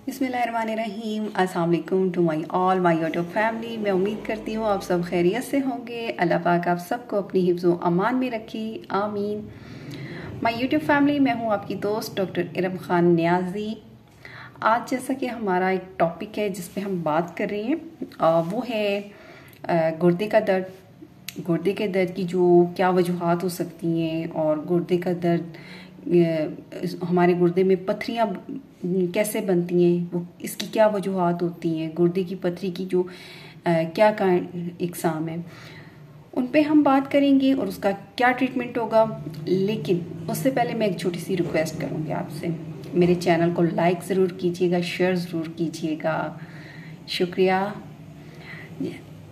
बिस्मिल्लाहिर्रहमानिर्रहीम। अस्सलाम वालेकुम टू माय यूट्यूब फैमिली। मैं उम्मीद करती हूँ आप सब खैरियत से होंगे। अल्लाह पाक आप सबको अपनी हिफ्ज़ो अमान में रखे, आमीन। माय यूट्यूब फैमिली, मैं हूँ आपकी दोस्त डॉक्टर इरम खान नियाज़ी। आज जैसा कि हमारा एक टॉपिक है जिस पे हम बात कर रहे हैं वो है गुर्दे का दर्द। गुर्दे के दर्द की जो क्या वजूहात हो सकती हैं और गुर्दे का दर्द हमारे गुर्दे में पथरियाँ कैसे बनती हैं, वो इसकी क्या वजूहात होती हैं, गुर्दे की पथरी की जो क्या इकसाम है, उन पे हम बात करेंगे और उसका क्या ट्रीटमेंट होगा। लेकिन उससे पहले मैं एक छोटी सी रिक्वेस्ट करूँगी आपसे, मेरे चैनल को लाइक ज़रूर कीजिएगा, शेयर ज़रूर कीजिएगा, शुक्रिया।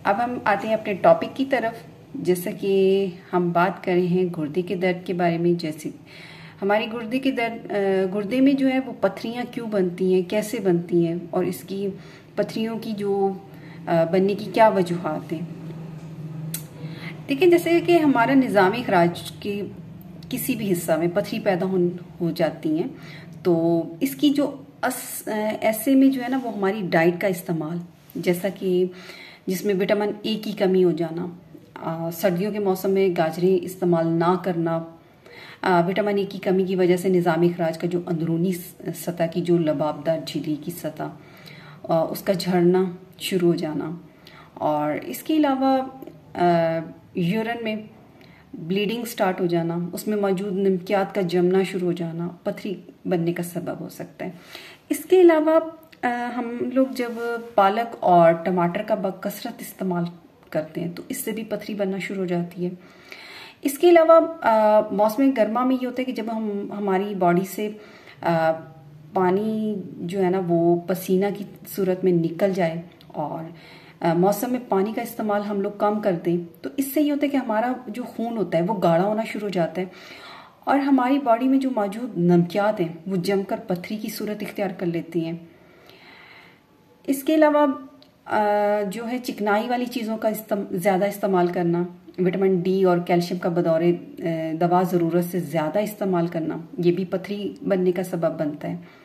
अब हम आते हैं अपने टॉपिक की तरफ। जैसा कि हम बात कर रहे हैं गुर्दे के दर्द के बारे में। जैसे हमारी गुर्दे में जो है वो पथरियाँ क्यों बनती हैं, कैसे बनती हैं और इसकी पथरियों की जो बनने की क्या वजूहात हैं। देखिए, जैसे कि हमारा निज़ाम खराज के किसी भी हिस्सा में पथरी पैदा हो जाती हैं, तो इसकी जो ऐसे में जो है ना वो हमारी डाइट का इस्तेमाल, जैसा कि जिसमें विटामिन ए की कमी हो जाना, सर्दियों के मौसम में गाजरें इस्तेमाल ना करना, विटामिन ए की कमी की वजह से निज़ाम खराज का जो अंदरूनी सतह की जो लबाबदार झिल्ली की सतह उसका झड़ना शुरू हो जाना, और इसके अलावा यूरिन में ब्लीडिंग स्टार्ट हो जाना, उसमें मौजूद नमकियात का जमना शुरू हो जाना पथरी बनने का सबब हो सकता है। इसके अलावा हम लोग जब पालक और टमाटर का बकसरत इस्तेमाल करते हैं तो इससे भी पथरी बनना शुरू हो जाती है। इसके अलावा मौसम गर्मा में ये होता है कि जब हमारी बॉडी से पानी जो है ना वो पसीना की सूरत में निकल जाए और मौसम में पानी का इस्तेमाल हम लोग कम कर दें, तो इससे ये होता है कि हमारा जो खून होता है वो गाढ़ा होना शुरू हो जाता है और हमारी बॉडी में जो मौजूद नमकियात हैं वो जमकर पथरी की सूरत इख्तियार कर लेती हैं। इसके अलावा जो है चिकनाई वाली चीज़ों का ज़्यादा इस्तेमाल करना, विटामिन डी और कैल्शियम का बदौरे दवा ज़रूरत से ज़्यादा इस्तेमाल करना, ये भी पथरी बनने का सबब बनता है।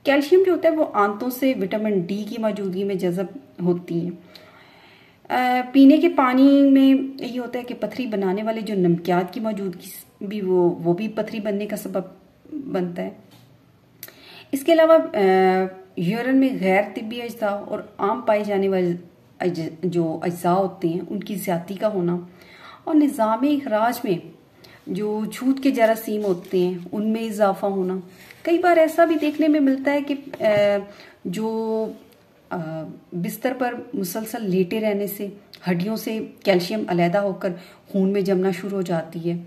कैल्शियम जो होता है वो आंतों से विटामिन डी की मौजूदगी में जज़ब होती है। पीने के पानी में ये होता है कि पथरी बनाने वाले जो नमकियात की मौजूदगी भी वो भी पथरी बनने का सबब बनता है। इसके अलावा यूरिन में गैर तिब्बी अज्जा और आम पाए जाने वाले जो अज्जा होते हैं उनकी ज़्यादती का होना, और निज़ाम इखराज में जो छूत के जरासीम होते हैं उनमें इजाफा होना। कई बार ऐसा भी देखने में मिलता है कि जो बिस्तर पर मुसलसल लेटे रहने से हड्डियों से कैल्शियम अलहदा होकर खून में जमना शुरू हो जाती है,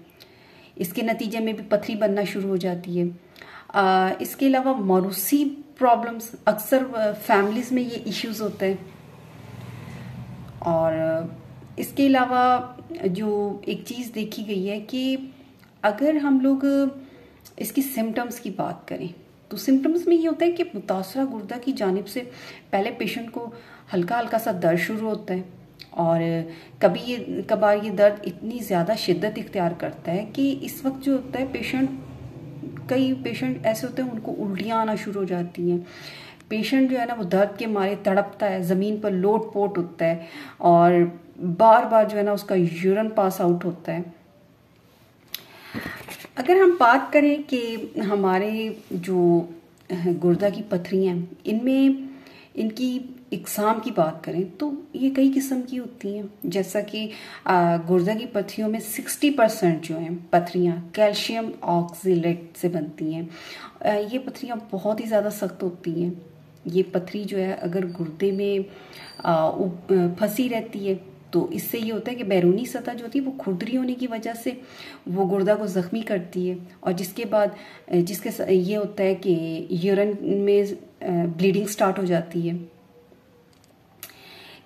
इसके नतीजे में भी पथरी बनना शुरू हो जाती है। इसके अलावा मौरूसी प्रॉब्लम्स, अक्सर फैमिलीज़ में ये इश्यूज होते हैं। और इसके अलावा जो एक चीज़ देखी गई है कि अगर हम लोग इसकी सिम्टम्स की बात करें तो सिम्टम्स में ये होता है कि मुतासरा गुर्दा की जानिब से पहले पेशेंट को हल्का हल्का सा दर्द शुरू होता है, और कभार ये दर्द इतनी ज़्यादा शिद्दत इख्तियार करता है कि इस वक्त जो होता है कई पेशेंट ऐसे होते हैं उनको उल्टियाँ आना शुरू हो जाती हैं। पेशेंट जो है ना वो दर्द के मारे तड़पता है, ज़मीन पर लोट पोट होता है और बार बार जो है ना उसका यूरिन पास आउट होता है। अगर हम बात करें कि हमारे जो गुर्दा की पथरियाँ हैं इनमें इनकी इकसाम की बात करें तो ये कई किस्म की होती हैं। जैसा कि गुर्दा की पथरियों में 60% जो हैं पथरियाँ कैल्शियम ऑक्जेलेट से बनती हैं। ये पथरियाँ बहुत ही ज़्यादा सख्त होती हैं। ये पथरी जो है अगर गुर्दे में फंसी रहती है तो इससे ये होता है कि बैरूनी सतह जो होती है वो खुरदरी होने की वजह से वो गुर्दा को ज़ख्मी करती है, और जिसके बाद ये होता है कि यूरिन में ब्लीडिंग स्टार्ट हो जाती है।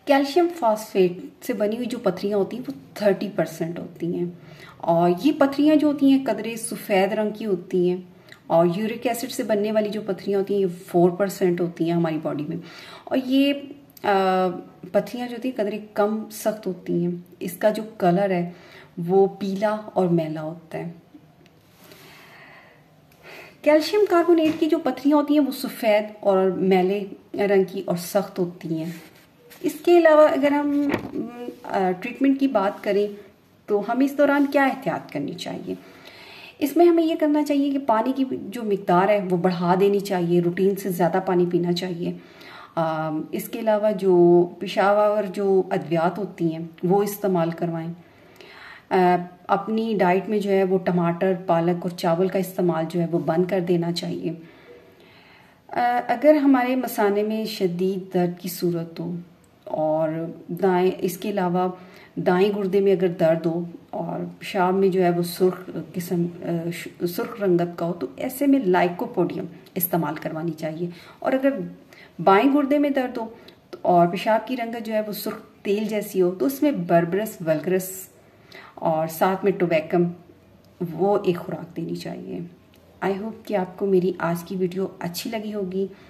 कैल्शियम फॉस्फेट से बनी हुई जो पथरियाँ होती हैं वो 30% होती हैं, और ये पथरियाँ जो होती हैं कदरे सफ़ेद रंग की होती हैं, और यूरिक एसिड से बनने वाली जो पथरियाँ होती हैं ये 4% होती हैं हमारी बॉडी में, और ये पथरियाँ जो होती हैं कदरे कम सख्त होती हैं। इसका जो कलर है वो पीला और मैला होता है। कैल्शियम कार्बोनेट की जो पत्थरियाँ होती हैं वो सफ़ेद और मैले रंग की और सख्त होती हैं। इसके अलावा अगर हम ट्रीटमेंट की बात करें तो हमें इस दौरान क्या एहतियात करनी चाहिए। इसमें हमें ये करना चाहिए कि पानी की जो मिकदार है वो बढ़ा देनी चाहिए, रूटीन से ज़्यादा पानी पीना चाहिए। इसके अलावा जो पेशाब और जो अद्वियात होती हैं वो इस्तेमाल करवाएं। अपनी डाइट में जो है वो टमाटर, पालक और चावल का इस्तेमाल जो है वो बंद कर देना चाहिए। अगर हमारे मसाने में शदीद दर्द की सूरत हो और इसके अलावा दाएं गुर्दे में अगर दर्द हो और पेशाब में जो है वो सुर्ख रंगत का हो तो ऐसे में लाइकोपोडियम इस्तेमाल करवानी चाहिए। और अगर बाएं गुर्दे में दर्द हो और पेशाब की रंगत जो है वो सुर्ख तेल जैसी हो तो उसमें बर्बरस वल्गरस और साथ में टोबैकम वो एक खुराक देनी चाहिए। आई होप कि आपको मेरी आज की वीडियो अच्छी लगी होगी।